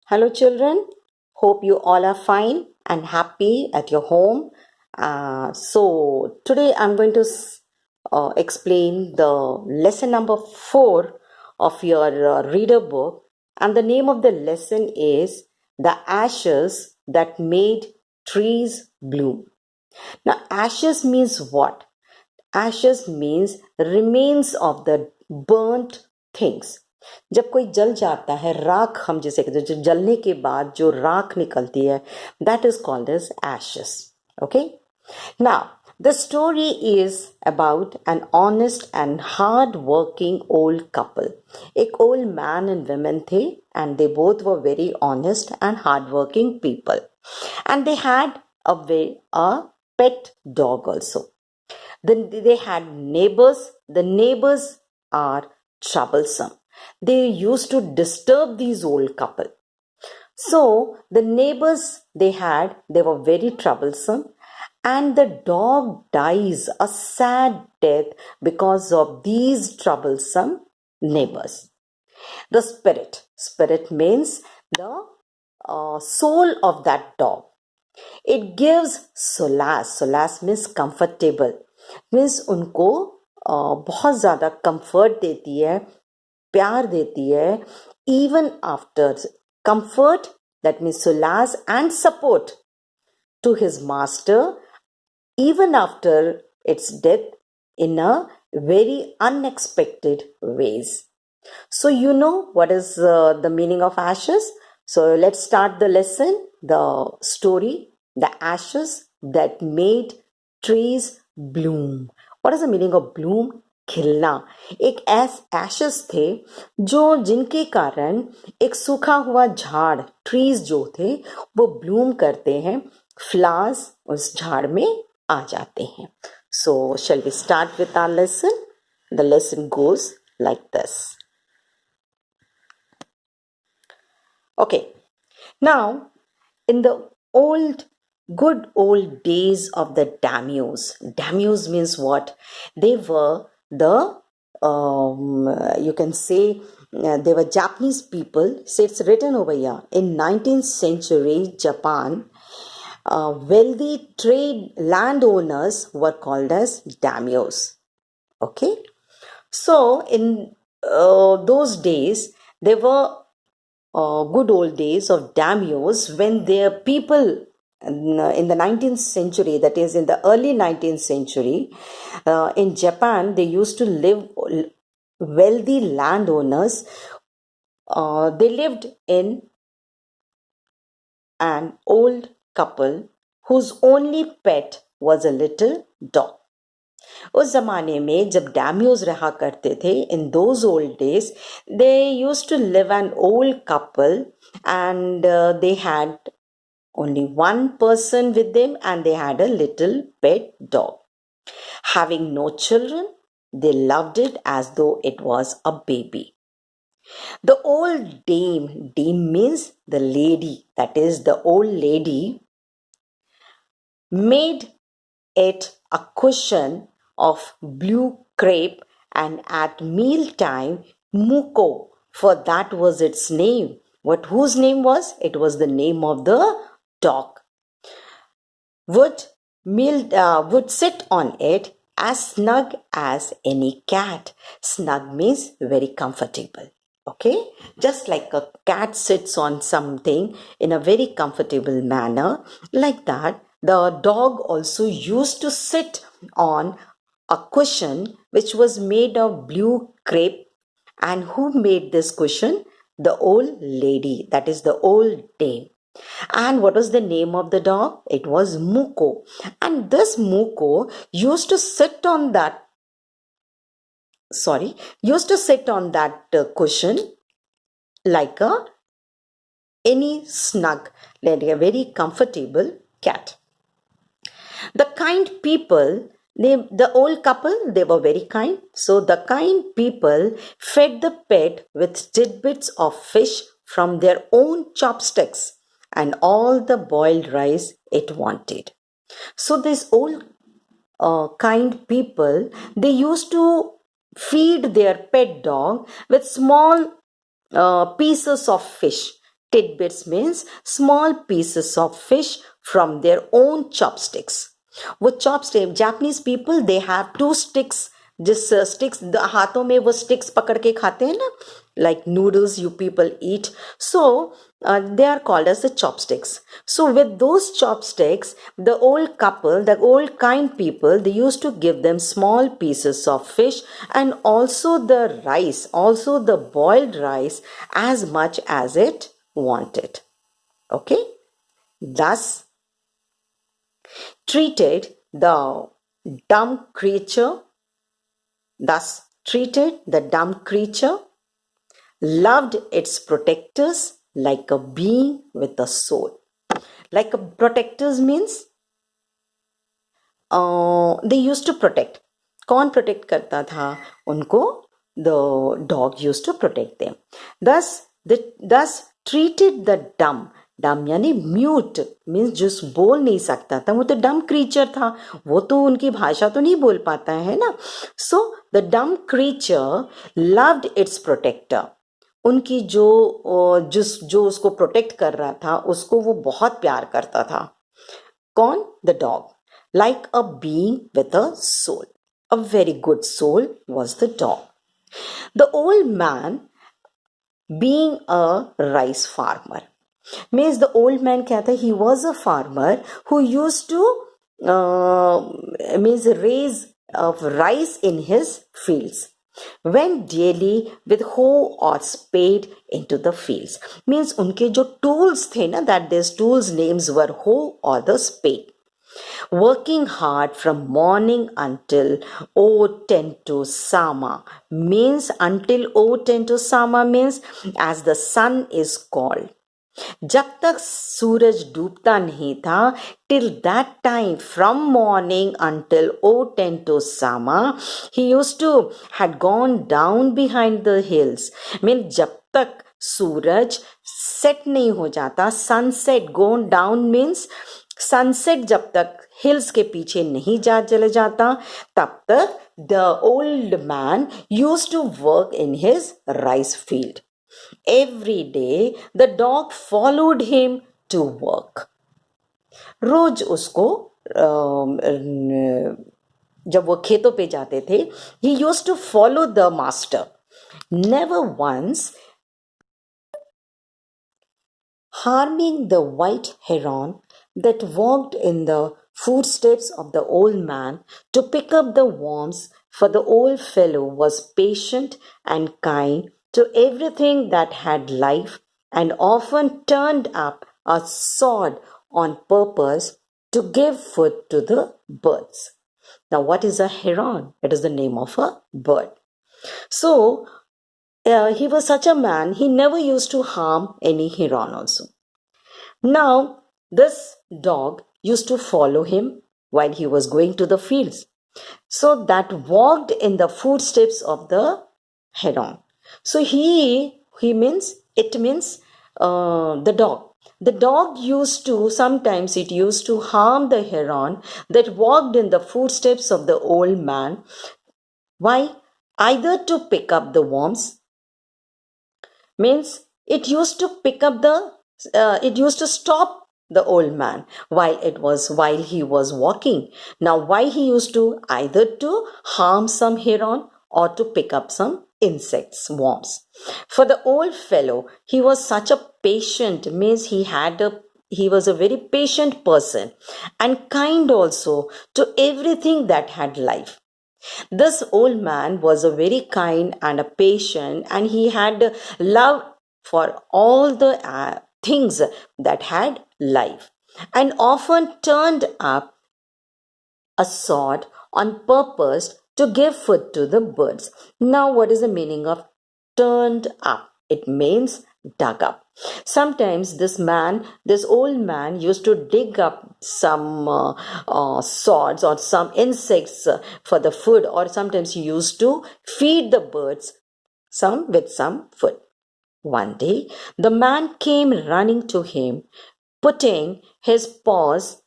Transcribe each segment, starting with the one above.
Hello, children. Hope you all are fine and happy at your home. Today I'm going to explain the lesson number 4 of your reader book, and the name of the lesson is The Ashes That Made Trees Bloom. Now, ashes means what? Ashes means remains of the burnt things. जब कोई जल जाता है, राख हम जिसे कहते हैं, जो जलने के बाद जो राख निकलती है, that is called as ashes. Okay? Now, the story is about an honest and hard-working old couple. एक old man and woman थे, and they both were very honest and hard-working people. And they had a pet dog also. Then they had neighbors. The neighbors are troublesome. They used to disturb these old couple. So the neighbors they were very troublesome, and the dog dies a sad death because of these troublesome neighbors. The spirit means the soul of that dog. It gives solace. Solace means comfortable. Means उनको बहुत ज़्यादा comfort देती है, प्यार देती है. Even after comfort, that means solace and support to his master, even after its death in a very unexpected ways. So you know what is the meaning of ashes. So let's start the lesson, the story, the ashes that made trees bloom. What is the meaning of bloom? खिलना. एक ashes थे जो जिनके कारण एक सूखा हुआ झाड़, ट्रीज जो थे वो ब्लूम करते हैं, फ्लावर्स उस झाड़ में आ जाते हैं. So shall we start with our lesson? The lesson goes like this. Okay, now in the good old days of the daimyos means what? They were you can say they were Japanese people. So it's written over here. In 19th century Japan, wealthy trade landowners were called as daimyos. Okay, so in those days, they were good old days of daimyos, when their people in the 19th century, that is in the early 19th century, in Japan, they used to live wealthy landowners. They lived in an old couple whose only pet was a little dog. उस ज़माने में जब डैम्योज रहा करते थे, in those old days, they used to live an old couple, and they had only one person with them, and they had a little pet dog. Having no children, they loved it as though it was a baby. The old dame means the lady, that is the old lady, made it a cushion of blue crepe, and at mealtime muko, for that was its name. Whose name was? It was the name of the dog. Would sit on it as snug as any cat. Snug means very comfortable. Okay, just like a cat sits on something in a very comfortable manner, like that the dog also used to sit on a cushion which was made of blue crepe. And who made this cushion? The old lady, that is the old dame. And what was the name of the dog? It was Muko. And this Muko used to sit on that cushion like any snug, like a very comfortable cat. The kind people, the old couple, they were very kind. So the kind people fed the pet with tidbits of fish from their own chopsticks and all the boiled rice it wanted. So these old kind people, they used to feed their pet dog with small pieces of fish. Tidbits means small pieces of fish from their own chopsticks. वो chopstick, Japanese people, they have two sticks. जिस sticks हाथों में वो sticks पकड़ के खाते हैं ना, like noodles you people eat. So they are called as the chopsticks. So with those chopsticks, the old couple, the old kind people, they used to give them small pieces of fish and also the rice, also the boiled rice, as much as it wanted. Okay? Thus treated the dumb creature, loved its protectors like a being with a soul. Like a protectors means they used to protect. कौन protect करता था उनको? The dog used to protect them. Thus treated the dumb. डम यानी mute means जो बोल नहीं सकता था, वो तो डम क्रीचर था, वो तो उनकी भाषा तो नहीं बोल पाता है ना. So the dumb creature loved its protector. उनकी जो उसको प्रोटेक्ट कर रहा था उसको वो बहुत प्यार करता था. कौन? The dog. Like a being with a soul, a very good soul was the dog. The old man being a rice farmer means the old man क्या था? He was a farmer who used to means raise rice in his fields. Went daily with hoe or spade into the fields. Means उनके जो tools थे ना, that these tools names were hoe or the spade. Working hard from morning until 10 to Sama means until 10 to Sama means as the sun is called. जब तक सूरज डूबता नहीं था, till that time from morning until 10 to Sama, he used to had gone down behind the hills. mean जब तक सूरज set नहीं हो जाता, sunset gone down means sunset जब तक हिल्स के पीछे नहीं चले जाता, तब तक the old man used to work in his rice field. Every day the dog followed him to work. रोज उसको जब वो खेतों पे जाते थे, he used to follow the master. Never once harming the white heron that walked in the footsteps of the old man to pick up the worms, for the old fellow was patient and kind to everything that had life, and often turned up a sword on purpose to give food to the birds. Now, what is a heron? It is the name of a bird. So, he was such a man, he never used to harm any heron also. Now, this dog used to follow him while he was going to the fields. So, that walked in the footsteps of the heron. So it means the dog. The dog used to, sometimes it used to harm the heron that walked in the footsteps of the old man. Why? Either to pick up the worms, means it used to pick up it used to stop the old man while he was walking. Now, why he used to? Either to harm some heron or to pick up some insects, worms. For the old fellow, he was such a patient, means he was a very patient person and kind also to everything that had life. This old man was a very kind and a patient, and he had love for all the things that had life, and often turned up a sword on purpose to give food to the birds. Now, what is the meaning of turned up? It means dug up. Sometimes this old man used to dig up some swords or some insects for the food, or sometimes he used to feed the birds with some food. One day, the man came running to him, putting his paws,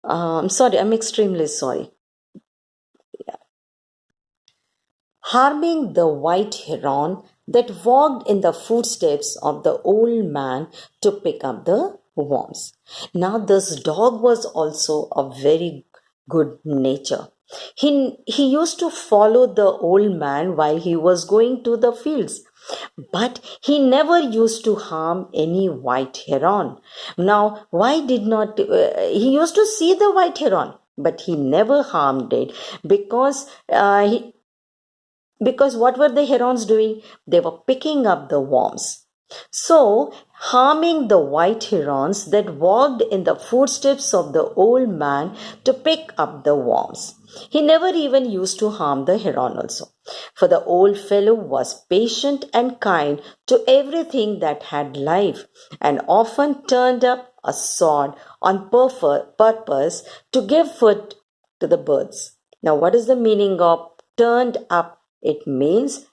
I'm extremely sorry. Harming the white heron that walked in the footsteps of the old man to pick up the worms. Now, this dog was also a very good nature. He used to follow the old man while he was going to the fields, but he never used to harm any white heron. Now, why did not he used to see the white heron, but he never harmed it because what were the herons doing? They were picking up the worms. So, harming the white herons that walked in the footsteps of the old man to pick up the worms. He never even used to harm the heron also. For the old fellow was patient and kind to everything that had life, and often turned up a sword on purpose to give food to the birds. Now, what is the meaning of turned up? It means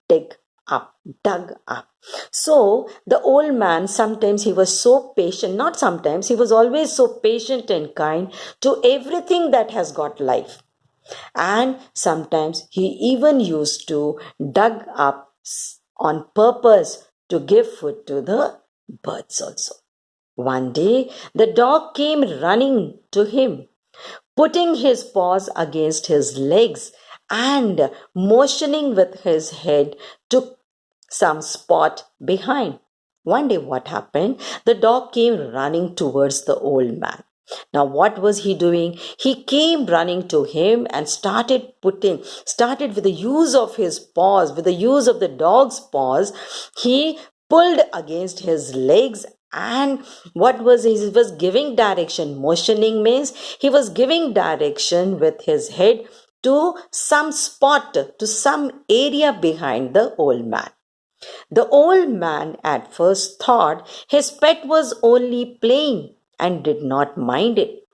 dug up. So the old man, sometimes he was so patient, not sometimes, he was always so patient and kind to everything that has got life. And sometimes he even used to dug up on purpose to give food to the birds also. One day the dog came running to him, putting his paws against his legs and motioning with his head to some spot behind. One day what happened? The dog came running towards the old man. Now what was he doing? He came running to him and started with the use of his paws, with the use of the dog's paws, he pulled against his legs. And what was he was giving direction? Motioning means he was giving direction with his head to some spot, to some area behind the old man. The old man at first thought his pet was only playing and did not mind it.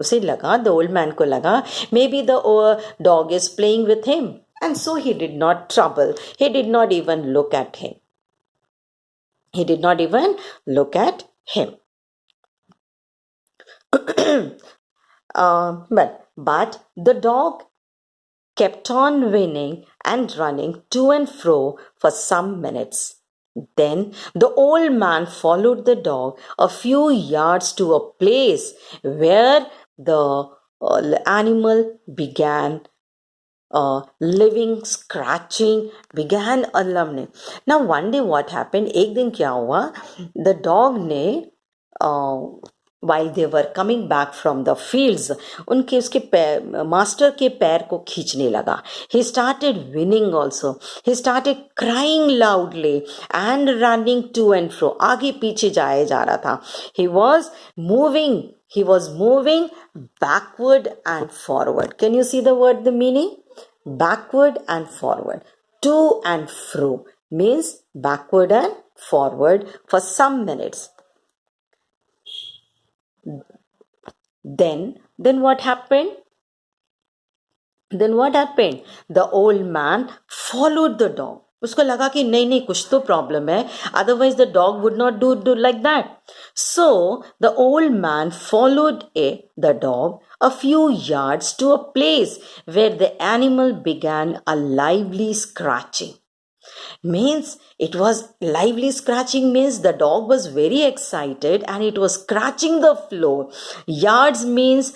उसे लगा, the old man को लगा, maybe the dog is playing with him, and so he did not trouble. He did not even look at him. But the dog kept on winning and running to and fro for some minutes. Then the old man followed the dog a few yards to a place where the animal began living, scratching, began alarming. Now one day what happened? एक दिन क्या हुआ? The dog ने while they were coming back from the fields, उसके master के पैर को खींचने लगा. He started winning also. He started crying loudly and running to and fro. आगे पीछे जाए जा रहा था. He was moving backward and forward. Can you see the word, the meaning? Backward and forward. To and fro means backward and forward for some minutes. Then what happened? The old man followed the dog. उसको लगा कि नहीं कुछ तो problem है, otherwise the dog would not do like that. So the old man followed the dog a few yards to a place where the animal began a lively scratching. Means it was lively scratching means the dog was very excited and it was scratching the floor. Yards means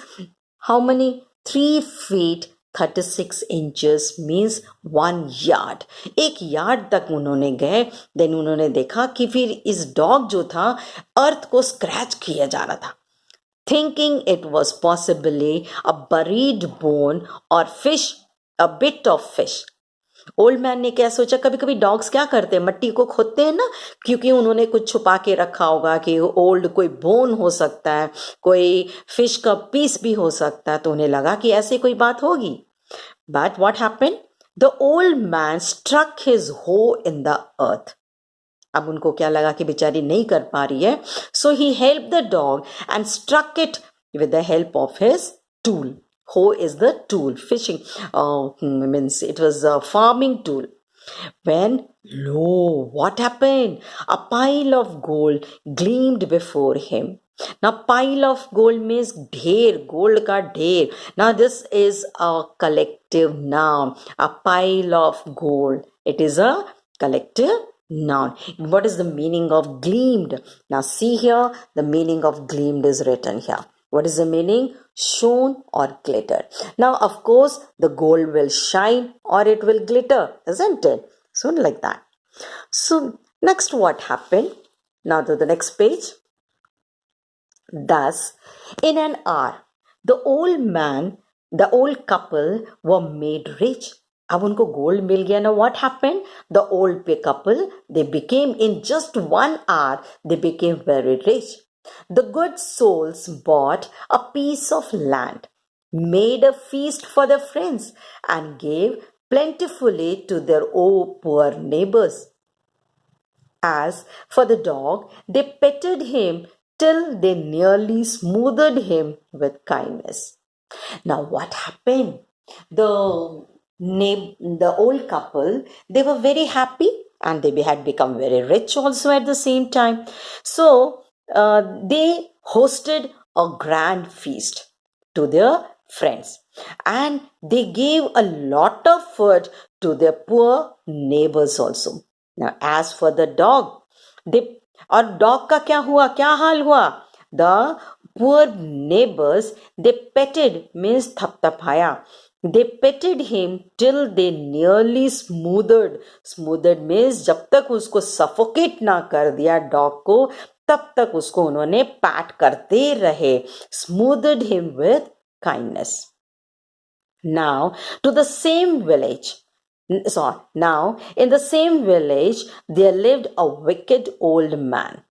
how many? 3 feet 36 inches means 1 yard. 1 yard तक उन्होंने गए. Then उन्होंने देखा कि फिर इस dog जो था अर्थ को scratch किया जा रहा था. Thinking it was possibly a buried bone or fish, a bit of fish. Old man ने क्या सोचा? कभी कभी डॉग्स क्या करते हैं, मट्टी को खोदते हैं ना, क्योंकि उन्होंने कुछ छुपा के रखा होगा कि ओल्ड कोई बोन हो सकता है, कोई फिश का पीस भी हो सकता है, तो उन्हें लगा कि ऐसे कोई बात होगी. But what happened? The old man struck his hoe in the earth. अब उनको क्या लगा कि बेचारी नहीं कर पा रही है, so he help the dog and struck it with the help of his tool. Hoe is the tool. Fishing means it was a farming tool. When lo, what happened? A pile of gold gleamed before him. Now pile of gold means ढेर, gold का ढेर. Now this is a collective noun. A pile of gold. It is a collective noun. What is the meaning of gleamed? Now see here, the meaning of gleamed is written here. What is the meaning? Shone or glittered. Now of course the gold will shine or it will glitter, isn't it? So like that. So next what happened? Now to the next page. Thus, in an hour, the old couple were made rich. अब उनको gold मिल गया ना. What happened? The old couple, they became, in just 1 hour, they became very rich. The good souls bought a piece of land, made a feast for their friends, and gave plentifully to their poor neighbors. As for the dog, they petted him till they nearly smothered him with kindness. Now what happened? The old couple, they were very happy and they had become very rich also at the same time. So they hosted a grand feast to their friends and they gave a lot of food to their poor neighbors also. Now as for the dog, और dog का क्या हुआ, क्या हाल हुआ? The poor neighbors, they petted, means थपथपाया. They petted him till they nearly smothered. Smothered means जब तक उसको suffocate ना कर दिया dog को, तब तक उसको उन्होंने pat करते रहे. Smothered him with kindness. Now to the same village. Now, in the same village, there lived a wicked old man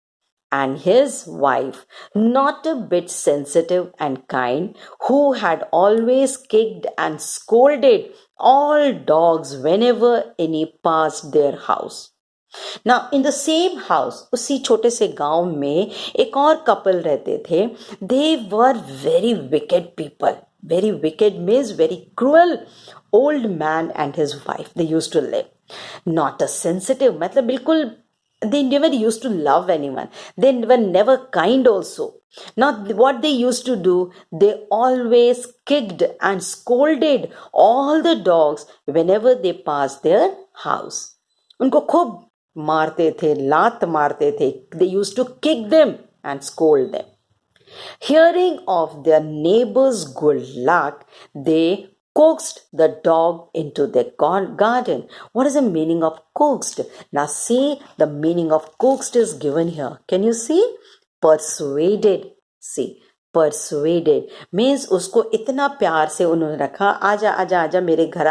and his wife, not a bit sensitive and kind, who had always kicked and scolded all dogs whenever any passed their house. Now, in the same house, उसी छोटे से गांव में एक और couple रहते थे. They were very wicked people. Very wicked means very cruel. Old man and his wife, they used to live. Not a sensitive, मतलब बिल्कुल, they never used to love anyone. They were never kind also. Now what they used to do, they always kicked and scolded all the dogs whenever they passed their house. उनको खूब मारते थे, लात मारते थे. They used to kick them and scold them. Hearing of their neighbor's good luck, they coaxed the dog into their garden. What is the meaning of coaxed? Now see, the meaning of coaxed is given here. Can you see? Persuaded. See, persuaded means उसको इतना प्यार से उन्होंने रखा, आजा आजा आजा मेरे घर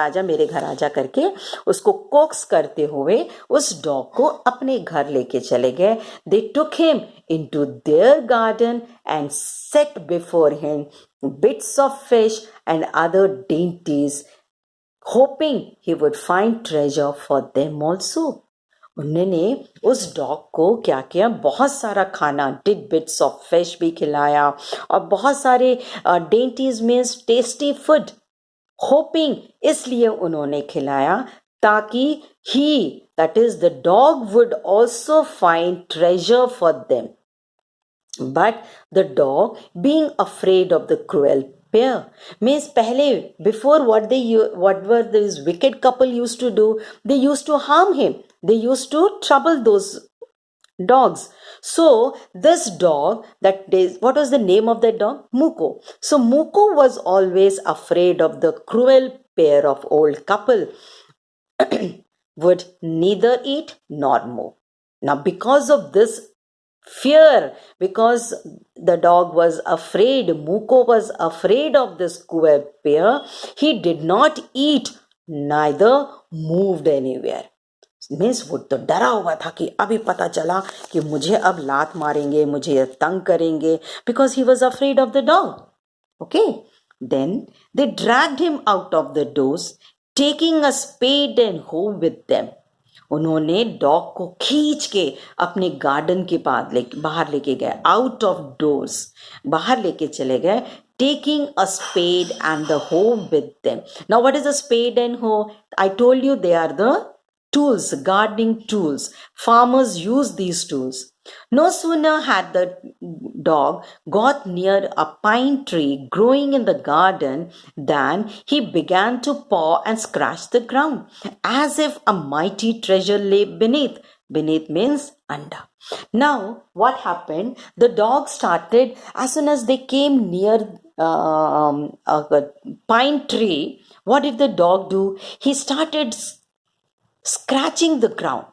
आजा करके उसको कोक्स करते हुए उस डॉग को अपने घर लेके चले गए. They took him into their garden and set before him bits of fish and other dainties, hoping he would find treasure for them also. उन्होंने उस डॉग को क्या किया, बहुत सारा खाना, डिड बिट्स ऑफ फिश भी खिलाया और बहुत सारे dainties means tasty food. Hoping इसलिए उन्होंने खिलाया ताकि he, that is the dog, would also find treasure for them. But the dog, being afraid of the cruel pair, means pehle, before what were these wicked couple used to do, they used to harm him. They used to trouble those dogs. So this dog, what was the name of that dog? Muko. So Muko was always afraid of the cruel pair of old couple. Would neither eat nor move. Now because of this fear, because the dog was afraid, Muko was afraid of this cruel pair, he did not eat, neither moved anywhere. Means वो तो डरा हुआ था कि अभी पता चला कि मुझे अब लात मारेंगे, मुझे तंग करेंगे, because he was afraid of the dog. Okay, then they dragged him out of the doors, taking a spade and hoe with them. उन्होंने डॉग को खींच के अपने गार्डन के बाहर लेके गए, आउट ऑफ डोर्स, बाहर लेके चले गए, taking a spade and the hoe with them. Now what is a spade and hoe? I told you they are the tools, gardening tools. Farmers use these tools. No sooner had the dog got near a pine tree growing in the garden than he began to paw and scratch the ground as if a mighty treasure lay beneath. Beneath means under. Now, what happened? The dog started, as soon as they came near a pine tree, what did the dog do? He started scratching the ground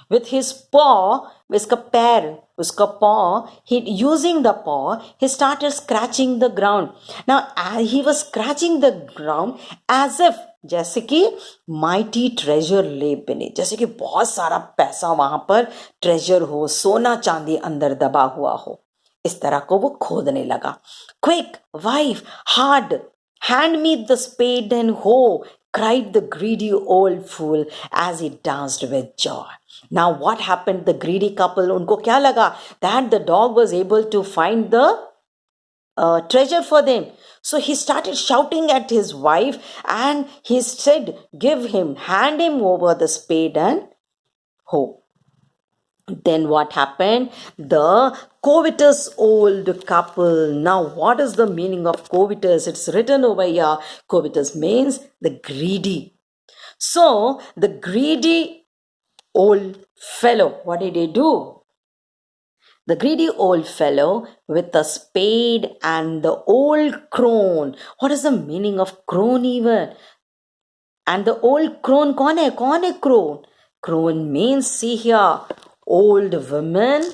with his paw, uska pair, uska paw, using the paw, he started scratching the ground. Now, he was scratching the ground as if जैसे कि mighty treasure ले बने, जैसे कि बहुत सारा पैसा वहां पर ट्रेजर हो, सोना चांदी अंदर दबा हुआ हो, इस तरह को वो खोदने लगा. Quick, wife, hard, hand me the spade and hoe, cried the greedy old fool as he danced with joy. Now what happened? The greedy couple, उनको क्या लगा? That the dog was able to find the treasure for them. So he started shouting at his wife and he said, hand him over the spade and hoe. Then what happened? The covetous old couple. Now, what is the meaning of covetous? It's written over here. Covetous means the greedy. So, the greedy old fellow, what did he do? The greedy old fellow with a spade and the old crone. What is the meaning of crone even? And the old crone, kaun hai crone? Crone means, see here, old woman.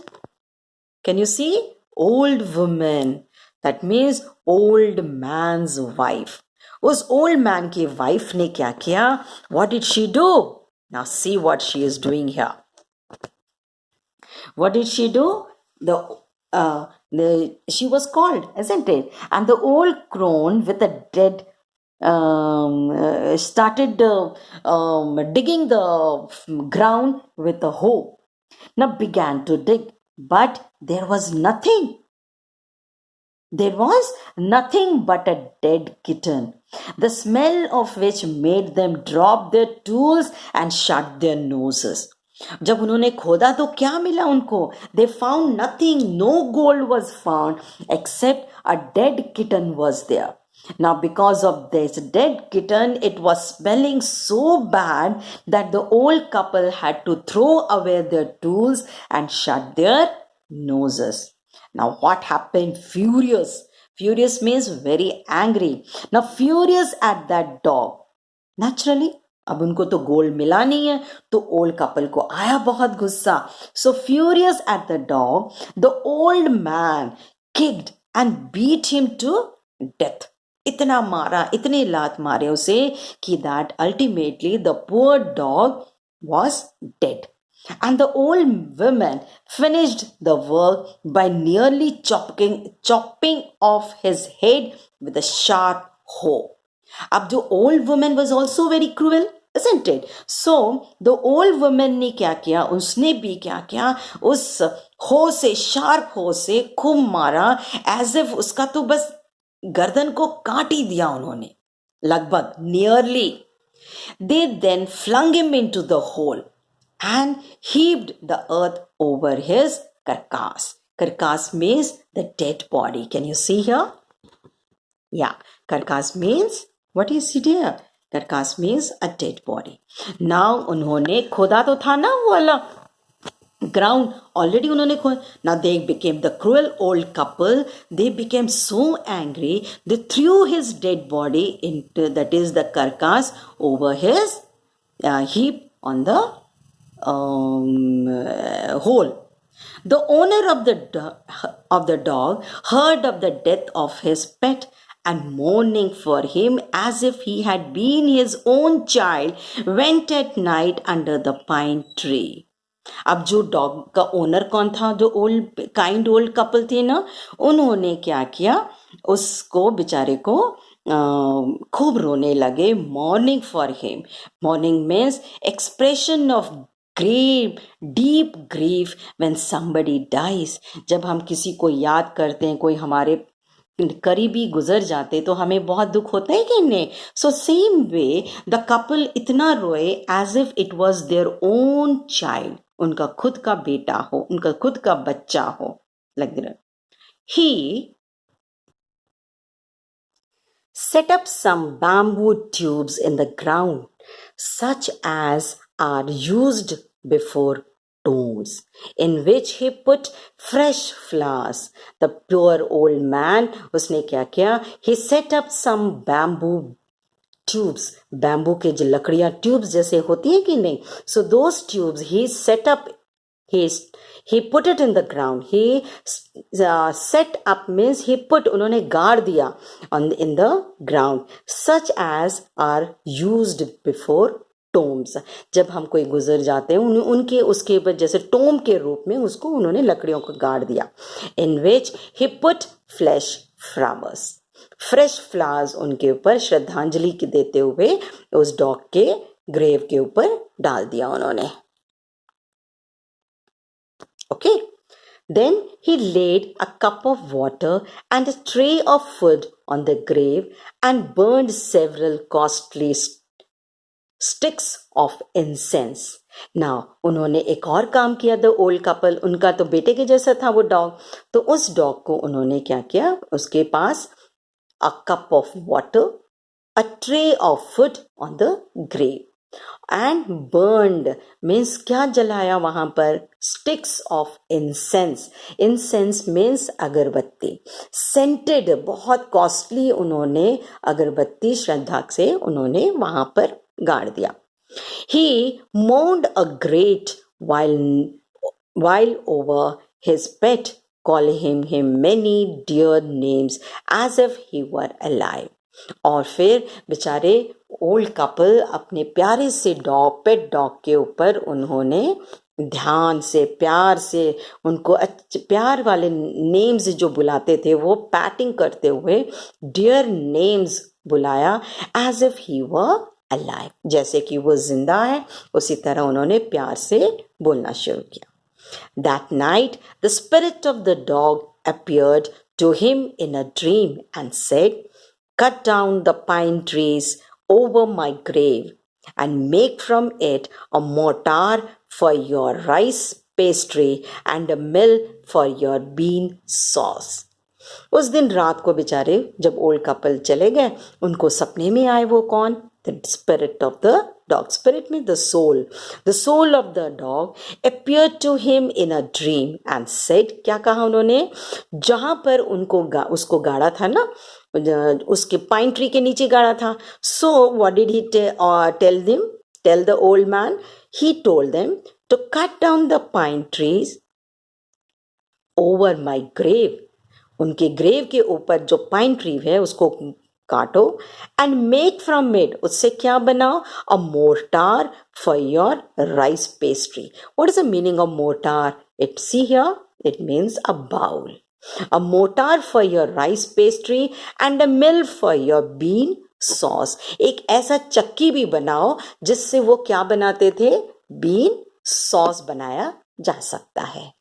Can you see? Old woman. That means old man's wife. उस old man की wife ने क्या किया? What did she do? Now see what she is doing here. What did she do? She was called, isn't it? And the old crone with a dead started digging the ground with a hoe. Now began to dig, but there was nothing. There was nothing but a dead kitten, the smell of which made them drop their tools and shut their noses. जब उन्होंने खोदा तो क्या मिला उनको? They found nothing. No gold was found except a dead kitten was there. Now, because of this dead kitten, it was smelling so bad that the old couple had to throw away their tools and shut their noses. Now, what happened? Furious. Furious means very angry. Now, furious at that dog. Naturally, अब उनको तो gold मिला नहीं है, तो old couple को आया बहुत गुस्सा. So furious at the dog, the old man kicked and beat him to death. इतना मारा, इतने लात मारे उसे कि that ultimately the poor dog was dead. And the old woman finished the work by nearly chopping off his head with a sharp hoe. अब the old woman was also very cruel, isn't it? So the old woman ने क्या किया? उसने भी क्या किया? उस हो से, शार्प हो से खूब मारा, as if उसका तो बस गर्दन को काट ही दिया उन्होंने, लगभग, nearly. They then flung him into the hole and heaved the earth over his carcass. Carcass means the dead body. Can you see here? Yeah, carcass means, what is it here? Carcass means a dead body. Now उन्होंने खोदा तो था ना वो वाला ground, already उन्होंने खोदा. Now they became the cruel old couple. They became so angry. They threw his dead body into, that is the carcass, over his heap on the hole. The owner of the dog heard of the death of his pet and mourning for him as if he had been his own child, went at night under the pine tree. अब जो dog का owner कौन था, जो old couple थे ना, उन्होंने क्या किया? उसको बेचारे को खूब रोने लगे. Morning for him. Morning means expression of deep grief when somebody dies. जब हम किसी को याद करते हैं, कोई हमारे करीबी गुजर जाते, तो हमें बहुत दुख होता है कि नहीं? So same way the couple इतना रोए as if it was their own child. उनका खुद का बेटा हो, उनका खुद का बच्चा हो, like that. He set up some bamboo tubes in the ground, such as are used before tombs, in which he put fresh flowers. The poor old man, उसने क्या किया? He set up some bamboo tubes, bamboo के जो लकड़ियां tubes जैसे होती है कि नहीं, so those tubes he set up, he put it in the ground. He set up means he put, उन्होंने गाड़ दिया in the ground, such as are used before tombs. जब हम कोई गुजर जाते हैं उनके उसके ऊपर जैसे टोम के रूप में उसको उन्होंने लकड़ियों को गाड़ दिया. In which he put fresh flowers उनके ऊपर श्रद्धांजलि देते हुए उस डॉग के ग्रेव के ऊपर डाल दिया उन्होंने. Okay. Then he laid a cup of water and a tray of food on the grave and burned several costly sticks of incense. Now, उन्होंने एक और काम किया. The old couple, उनका तो बेटे के जैसा था वो डॉग, तो उस डॉग को उन्होंने क्या किया? उसके पास a cup of water, a tray of food on the grave. And burned means क्या जलाया वहां पर? Sticks of incense. Incense means अगरबत्ती. Scented, बहुत costly उन्होंने अगरबत्ती श्रद्धा से उन्होंने वहां पर गाड़ दिया. He mourned a great while over his pet, calling him many dear names as if he were alive. और फिर बेचारे ओल्ड कपल अपने प्यारे से डॉग, पेट डॉग के ऊपर उन्होंने ध्यान से, प्यार से उनको प्यार वाले नेम्स जो बुलाते थे वो पैटिंग करते हुए डियर नेम्स बुलाया, as if he were alive, जैसे कि वो जिंदा है उसी तरह उन्होंने प्यार से बोलना शुरू किया. That night the spirit of the dog appeared to him in a dream and said, "Cut down the pine trees over my grave and make from it a mortar for your rice pastry and a mill for your bean sauce." उस दिन रात को बेचारे जब old couple चले गए, उनको सपने में आए वो कौन? The spirit of the dog. Spirit means the soul. The soul of the dog appeared to him in a dream and said, क्या कहा उन्होंने? जहां पर उनको उसको गाड़ा था ना, उसके पाइन ट्री के नीचे गाड़ा था. So what did he tell them? Tell the old man? He told them to cut down the pine trees over my grave. उनके ग्रेव के ऊपर जो पाइन ट्री है उसको काटो, एंड मेक फ्रॉम इट, उससे क्या बनाओ? A mortar for your rice pastry. What is the meaning of mortar? It see here, it means a bowl. A mortar for your rice pastry and a mill for your bean sauce. एक ऐसा चक्की भी बनाओ जिससे वो क्या बनाते थे? बीन सॉस बनाया जा सकता है.